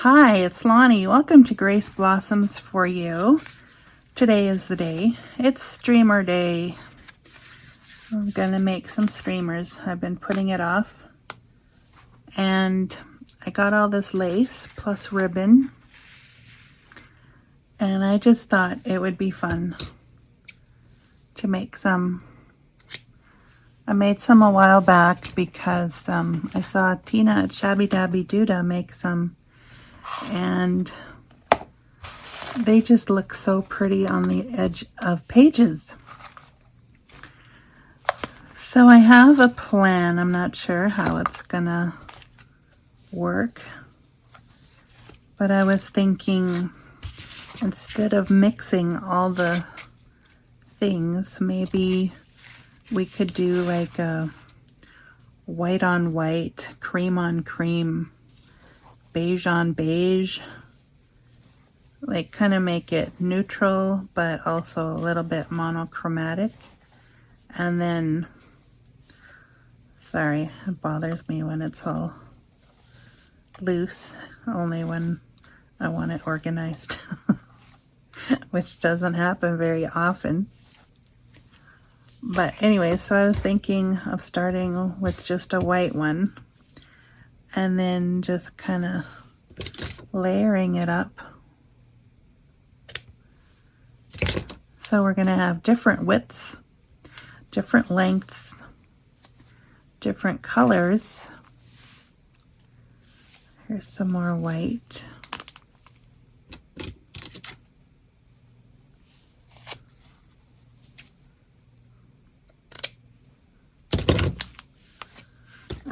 Hi, it's Lonnie. Welcome to Grace Blossoms for You. Today is the day. It's streamer day. I'm gonna make some streamers. I've been putting it off. And I got all this lace plus ribbon. And I just thought it would be fun to make some. I made some a while back because I saw Tina at Shabby Dabby Duda make some. And they just look so pretty on the edge of pages. So I have a plan. I'm not sure how it's gonna work, but I was thinking instead of mixing all the things, maybe we could do like a white on white, cream on cream, beige on beige, like kind of make it neutral but also a little bit monochromatic. And then, sorry, it bothers me when it's all loose, only when I want it organized, which doesn't happen very often. But anyway, so I was thinking of starting with just a white one and then just kind of layering it up. So we're going to have different widths, different lengths, different colors. Here's some more white.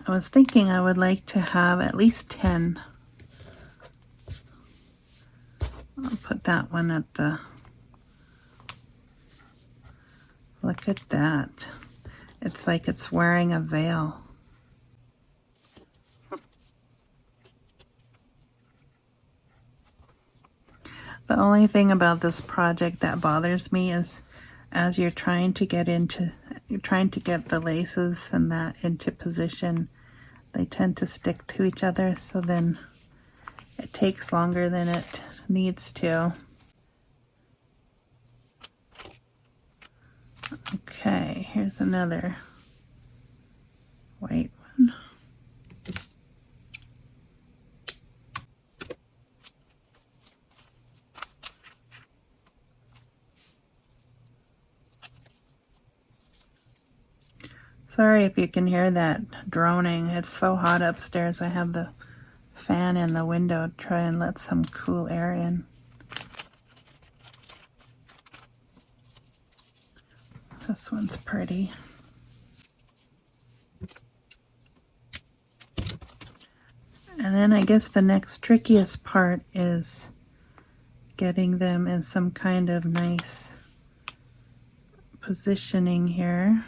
I was thinking I would like to have at least 10. I'll put that one at the... Look at that. It's like it's wearing a veil. The only thing about this project that bothers me is as you're trying to get the laces and that into position, they tend to stick to each other, so then it takes longer than it needs to. Okay, here's another white one. Sorry if you can hear that droning. It's so hot upstairs. I have the fan in the window to try and let some cool air in. This one's pretty. And then I guess the next trickiest part is getting them in some kind of nice positioning here.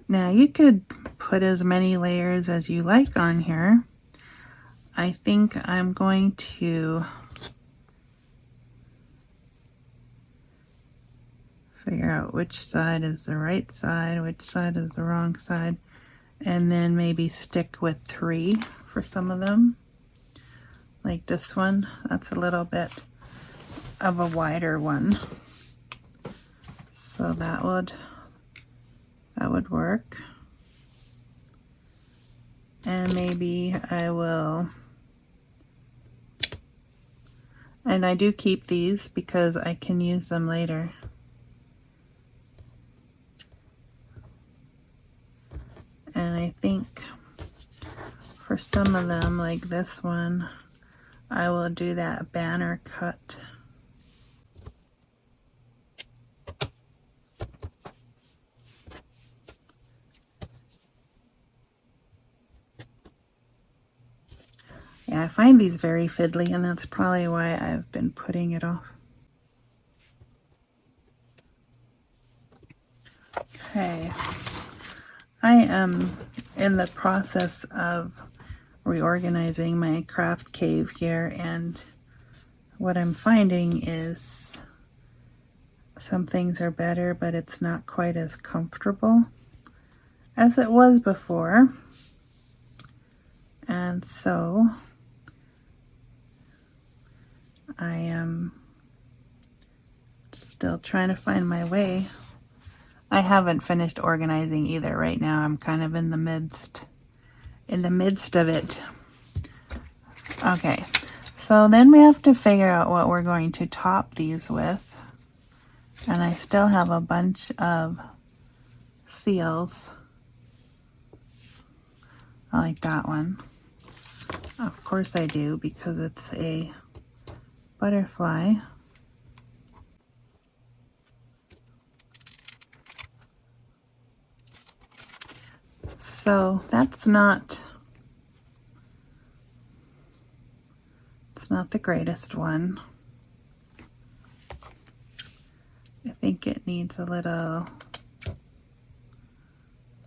Now you could put as many layers as you like on here. I think I'm going to figure out which side is the right side, which side is the wrong side, and then maybe stick with 3 for some of them. Like this one, that's a little bit of a wider one. So that would work. And maybe I will, and I do keep these because I can use them later. And I think for some of them, like this one, I will do that banner cut. Yeah, I find these very fiddly, and that's probably why I've been putting it off. Okay. I am in the process of reorganizing my craft cave here, and what I'm finding is some things are better, but it's not quite as comfortable. as it was before. And so I am still trying to find my way. I haven't finished organizing either right now. I'm kind of in the midst of it. Okay, so then we have to figure out what we're going to top these with. And I still have a bunch of seals. I like that one. Of course I do, because it's a butterfly. So that's not, it's not the greatest one. I think it needs a little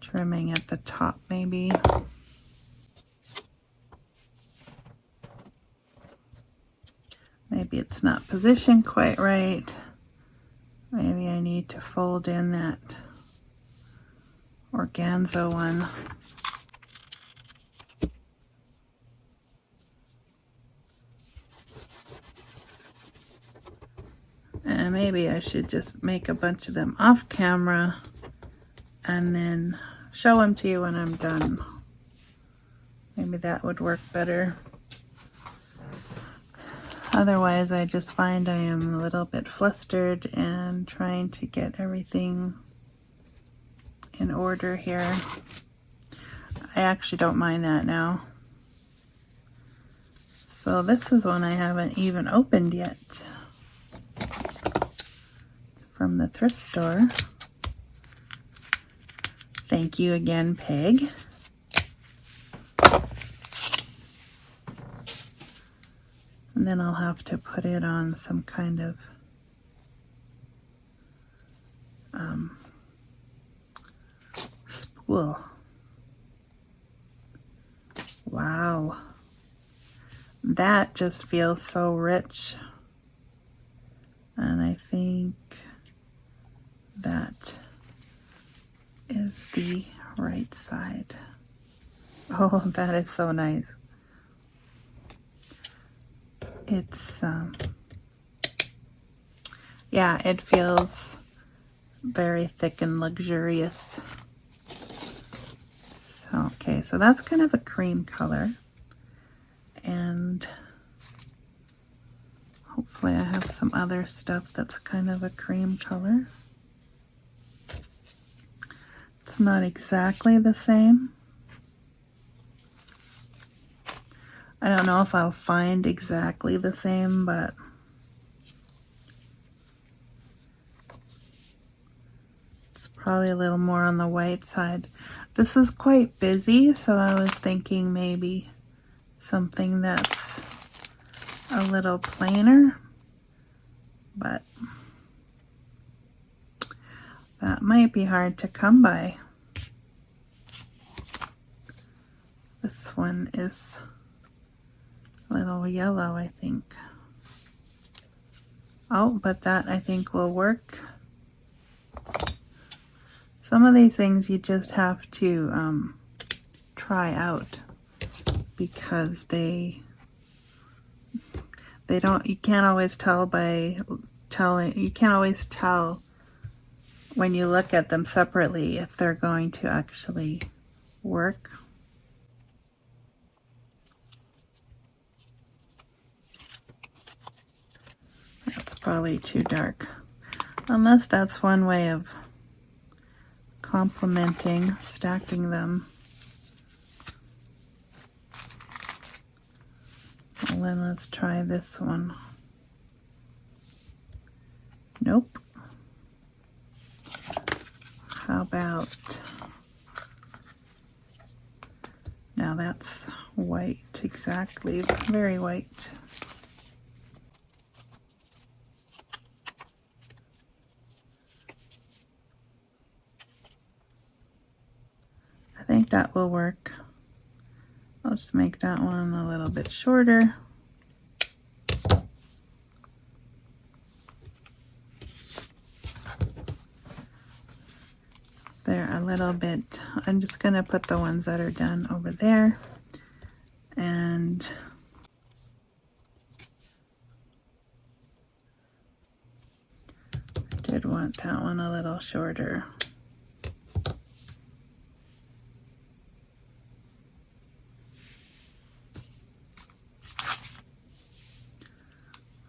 trimming at the top maybe. Maybe it's not positioned quite right. Maybe I need to fold in that organza one. And maybe I should just make a bunch of them off camera and then show them to you when I'm done. Maybe that would work better. Otherwise, I just find I am a little bit flustered and trying to get everything in order here. I actually don't mind that now. So this is one I haven't even opened yet. From the thrift store. Thank you again, Peg. And then I'll have to put it on some kind of spool. Wow. That just feels so rich. And I think that is the right side. Oh, that is so nice. It's, yeah, it feels very thick and luxurious. So, okay, so that's kind of a cream color. And hopefully I have some other stuff that's kind of a cream color. It's not exactly the same. I don't know if I'll find exactly the same, but it's probably a little more on the white side. This is quite busy, so I was thinking maybe something that's a little plainer, but that might be hard to come by. This one is a little yellow, I think. Oh, but that I think will work. Some of these things you just have to try out, because you can't always tell when you look at them separately if they're going to actually work. That's probably too dark. Unless that's one way of complementing, stacking them. Well, then let's try this one. Nope. How about, now that's white, exactly, very white. I think that will work. I'll just make that one a little bit shorter. There, a little bit. I'm just going to put the ones that are done over there. And I did want that one a little shorter.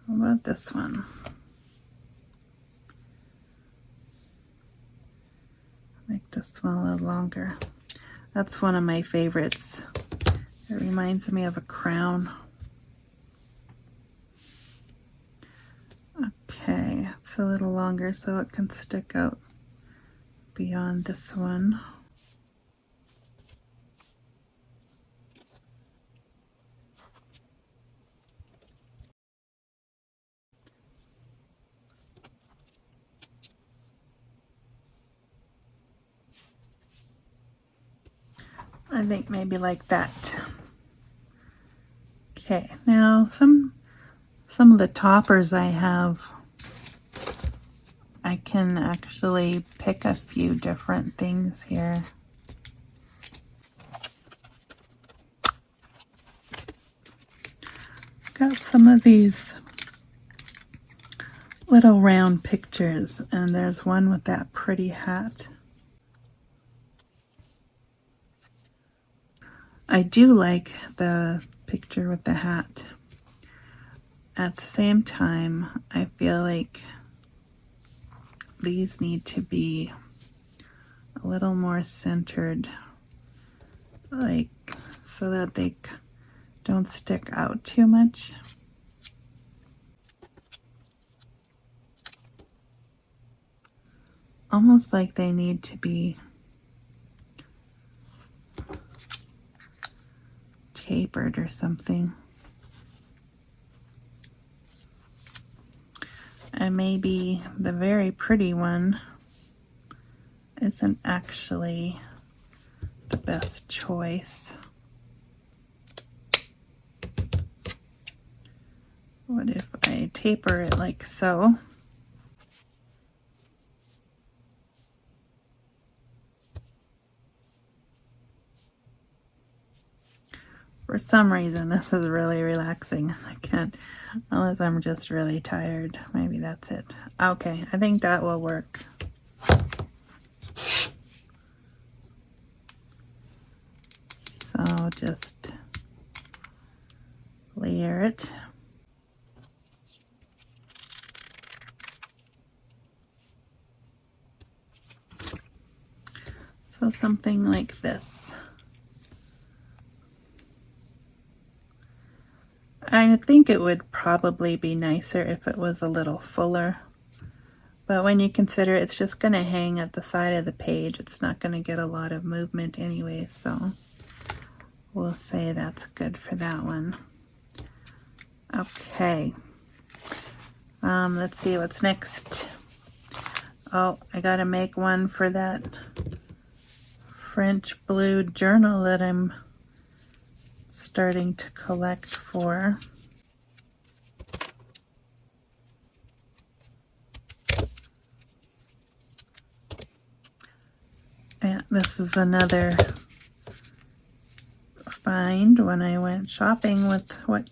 How about this one? Make this one a little longer. That's one of my favorites. It reminds me of a crown. Okay, it's a little longer so it can stick out beyond this one. I think maybe like that. Okay, now some of the toppers I have, I can actually pick a few different things here. Got some of these little round pictures, and there's one with that pretty hat. I do like the picture with the hat. At the same time, I feel like these need to be a little more centered, like so that they don't stick out too much. Almost like they need to be tapered or something. And maybe the very pretty one isn't actually the best choice. What if I taper it like so? For some reason, this is really relaxing. I can't, unless I'm just really tired. Maybe that's it. Okay, I think that will work. So just layer it. So something like this. I think it would probably be nicer if it was a little fuller, but when you consider it's just going to hang at the side of the page, it's not going to get a lot of movement anyway, so we'll say that's good for that one. Okay, let's see what's next. Oh, I got to make one for that French blue journal that I'm starting to collect for. And this is another find when I went shopping with what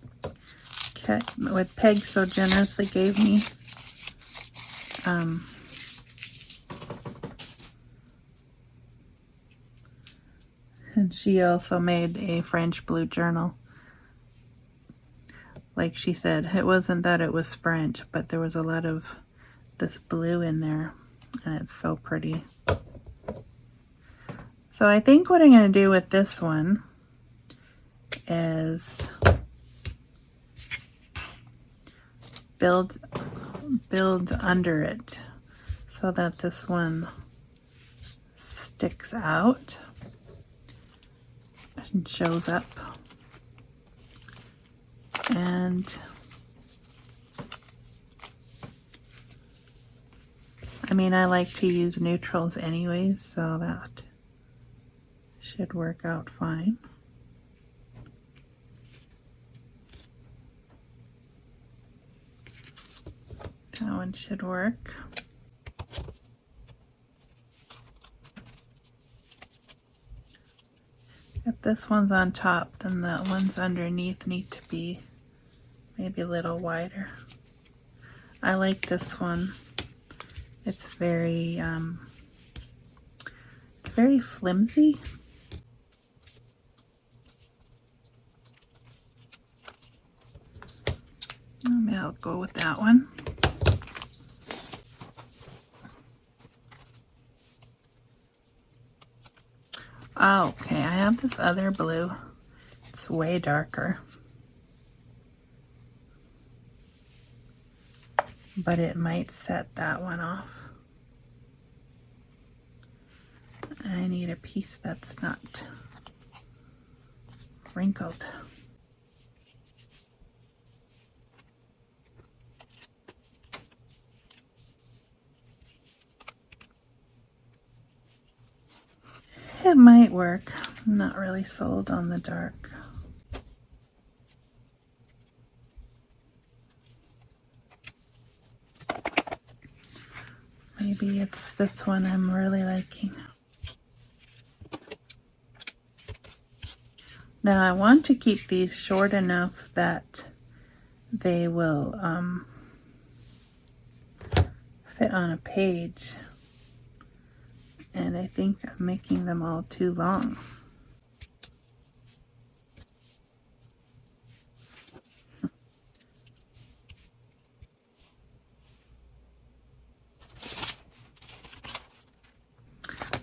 Peg so generously gave me. And she also made a French blue journal. Like she said, it wasn't that it was French, but there was a lot of this blue in there, and it's so pretty. So I think what I'm going to do with this one is build under it so that this one sticks out and shows up. And I mean, I like to use neutrals anyways, so that should work out fine. That one should work. If this one's on top, then the ones underneath need to be maybe a little wider. I like this one. It's very flimsy. Maybe I'll go with that one. Oh, okay, I have this other blue. It's way darker. But it might set that one off. I need a piece that's not wrinkled. It might work. I'm not really sold on the dark. Maybe it's this one I'm really liking. Now I want to keep these short enough that they will fit on a page. And I think I'm making them all too long.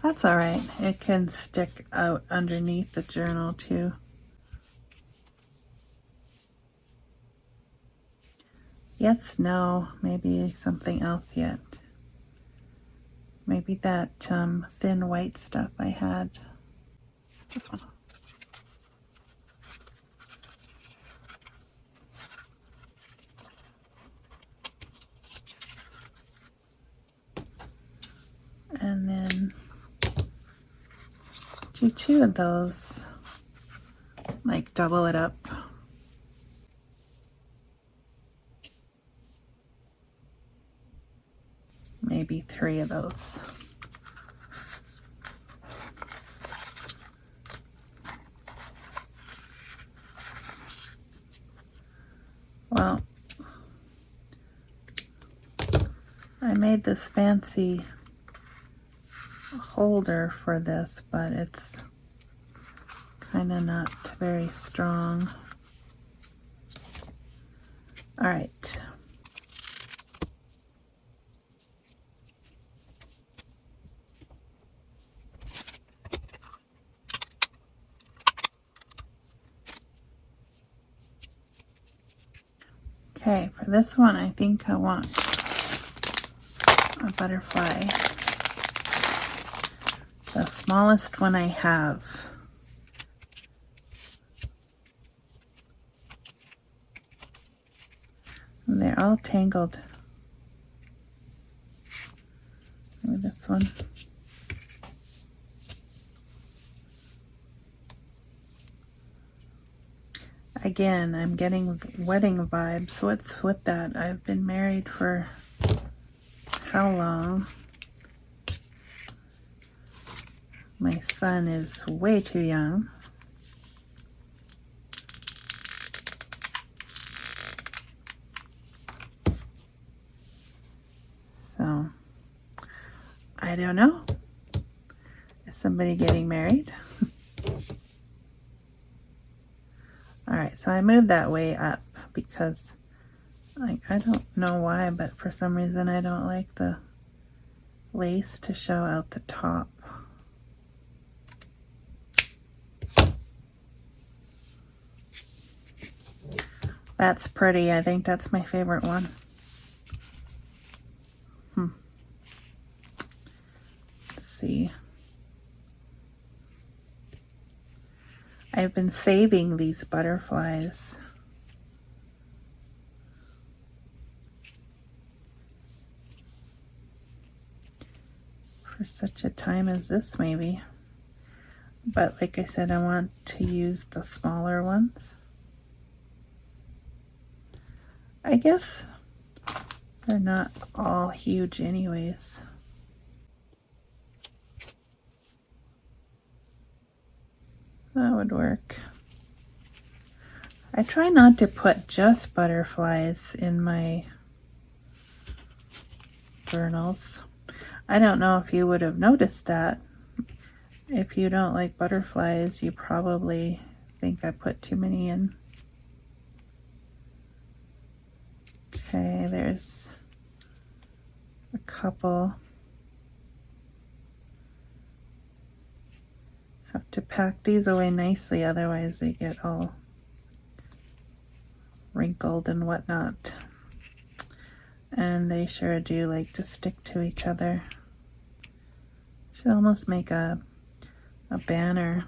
That's all right. It can stick out underneath the journal too. Yes, no, maybe something else yet. Maybe that thin white stuff I had. This one. And then do two of those, like double it up. Maybe three of those. Well, I made this fancy holder for this, but it's kind of not very strong. All right. Okay, for this one, I think I want a butterfly. The smallest one I have. And they're all tangled. Maybe this one. Again, I'm getting wedding vibes. What's with that? I've been married for how long? My son is way too young. So, I don't know. Is somebody getting married? Alright, so I moved that way up because I don't know why, but for some reason I don't like the lace to show out the top. That's pretty. I think that's my favorite one. Let's see. I've been saving these butterflies. For such a time as this, maybe. But like I said, I want to use the smaller ones. I guess they're not all huge anyways. That would work. I try not to put just butterflies in my journals. I don't know if you would have noticed that. If you don't like butterflies, you probably think I put too many in. Okay, there's a couple. Have to pack these away nicely, otherwise they get all wrinkled and whatnot. And they sure do like to stick to each other. Should almost make a banner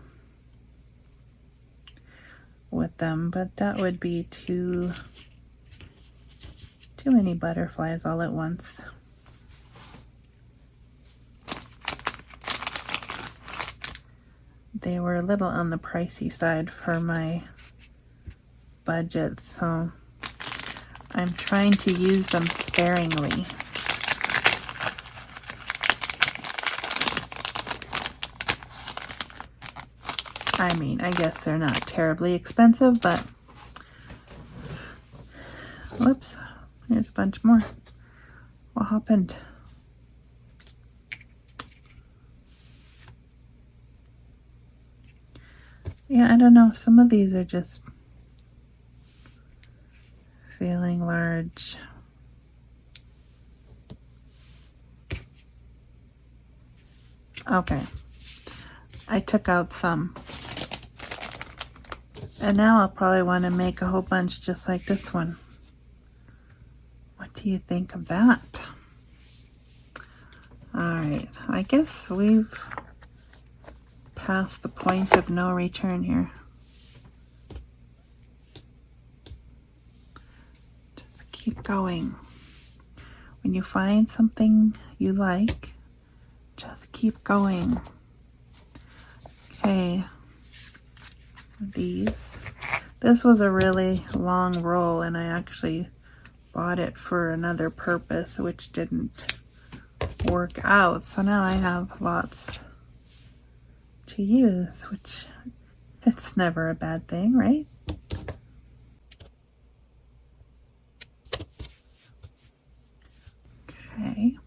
with them, but that would be too many butterflies all at once. They were a little on the pricey side for my budget, so I'm trying to use them sparingly. I mean, I guess they're not terribly expensive, but whoops, there's a bunch more. What happened? Yeah, I don't know. Some of these are just feeling large. Okay. I took out some. And now I'll probably want to make a whole bunch just like this one. What do you think of that? Alright, I guess we've passed the point of no return here. Just keep going. When you find something you like, just keep going. Okay, these. This was a really long roll, and I actually bought it for another purpose, which didn't work out. So now I have lots to use, which it's never a bad thing, right? Okay.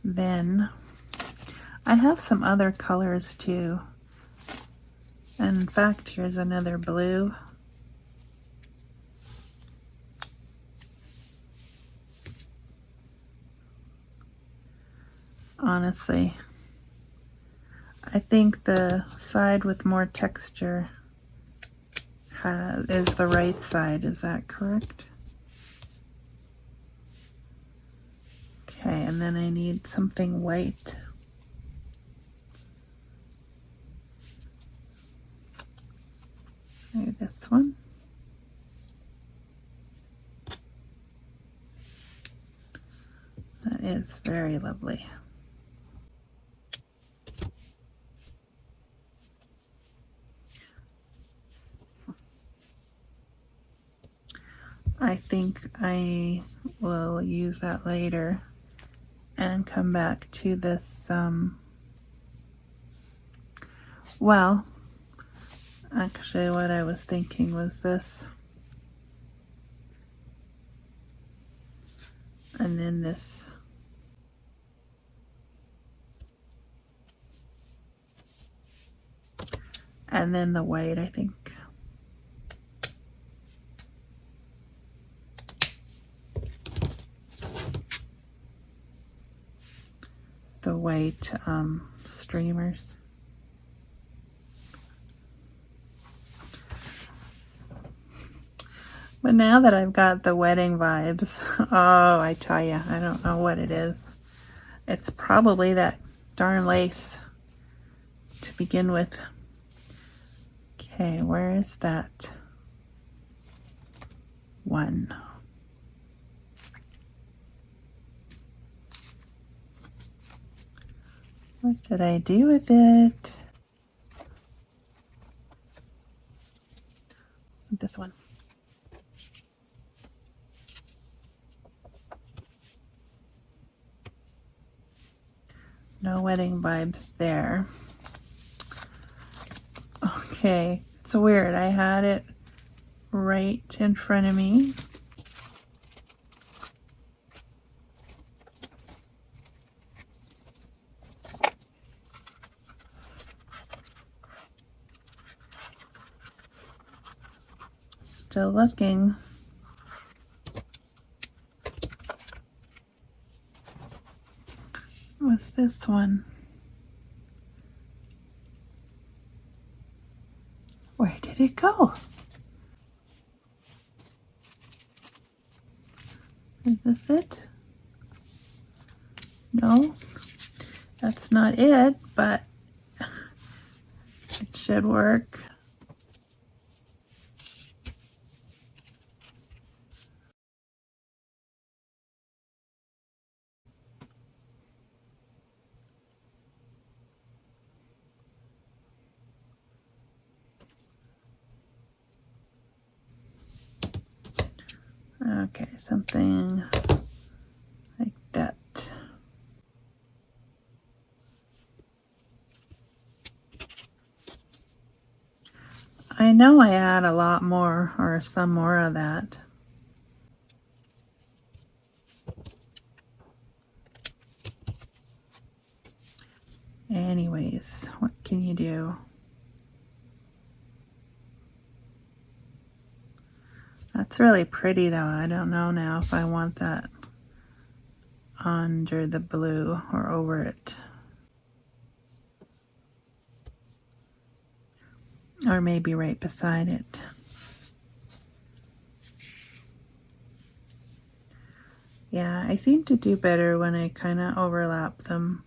Then I have some other colors too. And in fact, here's another blue. Honestly, I think the side with more texture is the right side. Is that correct? Okay, and then I need something white. Maybe this one. That is very lovely. I think I will use that later and come back to this, well, actually what I was thinking was this. And then this. And then the white, I think. The white streamers. But now that I've got the wedding vibes, oh, I tell you, I don't know what it is. It's probably that darn lace to begin with. Okay, where is that one? What did I do with it? This one. No wedding vibes there. Okay, it's weird. I had it right in front of me. Still looking. What's this one? Where did it go? Is this it? No, that's not it, but it should work. Okay, something like that. I know I add a lot more or some more of that. Anyways, what can you do? That's really pretty though. I don't know now if I want that under the blue or over it. Or maybe right beside it. Yeah, I seem to do better when I kind of overlap them.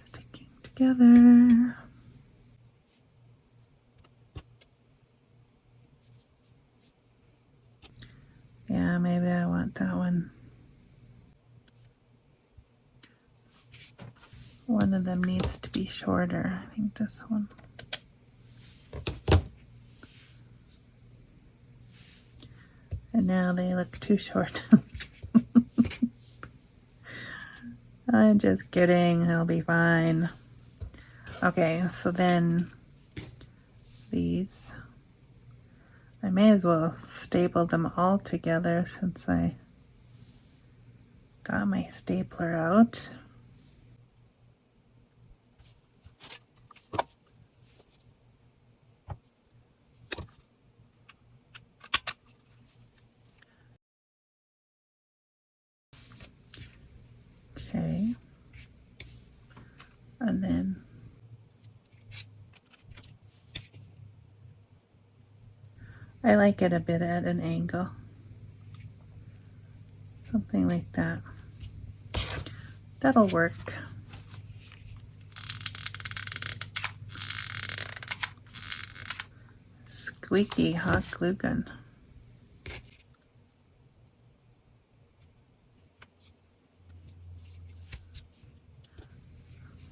Sticking together. Yeah, maybe I want that one. One of them needs to be shorter. I think this one. And now they look too short. I'm just kidding. He'll be fine. Okay, so then these, I may as well staple them all together since I got my stapler out. Okay. And then I like it a bit at an angle. Something like that. That'll work. Squeaky hot glue gun.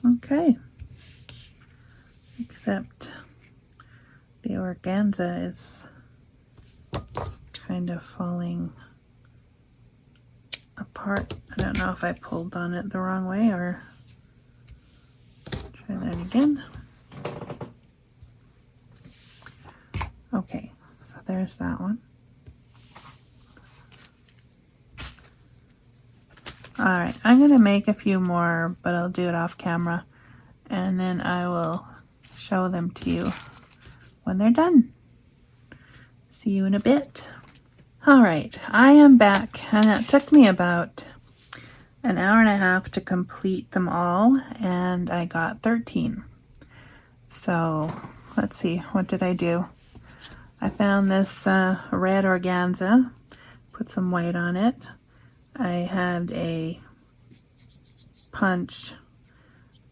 Okay. Except the organza is kind of falling apart. I don't know if I pulled on it the wrong way or try that again. Okay, so there's that one. Alright, I'm going to make a few more, but I'll do it off camera, and then I will show them to you when they're done. See you in a bit. Alright, I am back, and it took me about an hour and a half to complete them all, and I got 13. So, let's see, what did I do? I found this red organza, put some white on it. I had a punch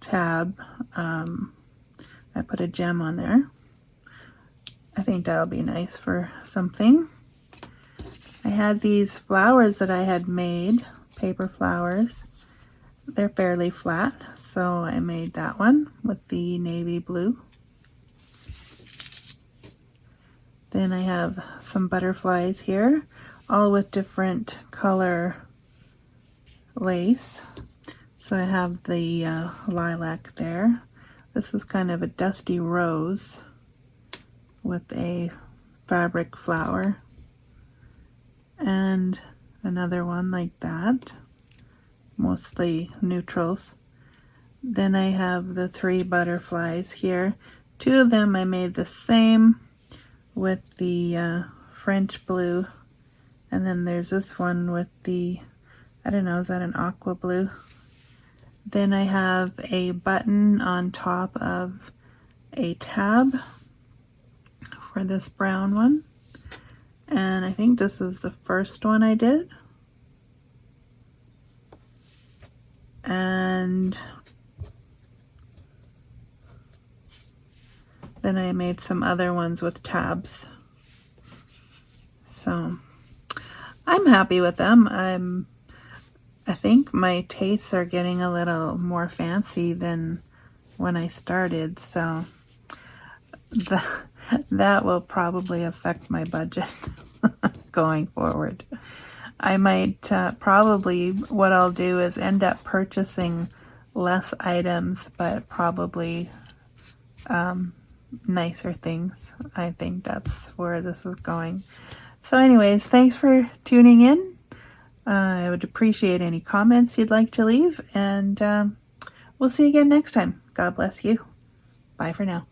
tab. I put a gem on there. I think that'll be nice for something. I had these flowers that I had made, paper flowers. They're fairly flat, so I made that one with the navy blue. Then I have some butterflies here, all with different color lace. So I have the lilac there, This is kind of a dusty rose with a fabric flower, and another one like that, mostly neutrals. Then I have the 3 butterflies here. 2 of them I made the same with the French blue, and then there's this one with the, I don't know, is that an aqua blue? Then I have a button on top of a tab for this brown one, and I think this is the first one I did. And then I made some other ones with tabs. So I'm happy with them. I think my tastes are getting a little more fancy than when I started, so that will probably affect my budget going forward. I might probably, what I'll do is end up purchasing less items, but probably nicer things. I think that's where this is going. So anyways, thanks for tuning in. I would appreciate any comments you'd like to leave, and we'll see you again next time. God bless you. Bye for now.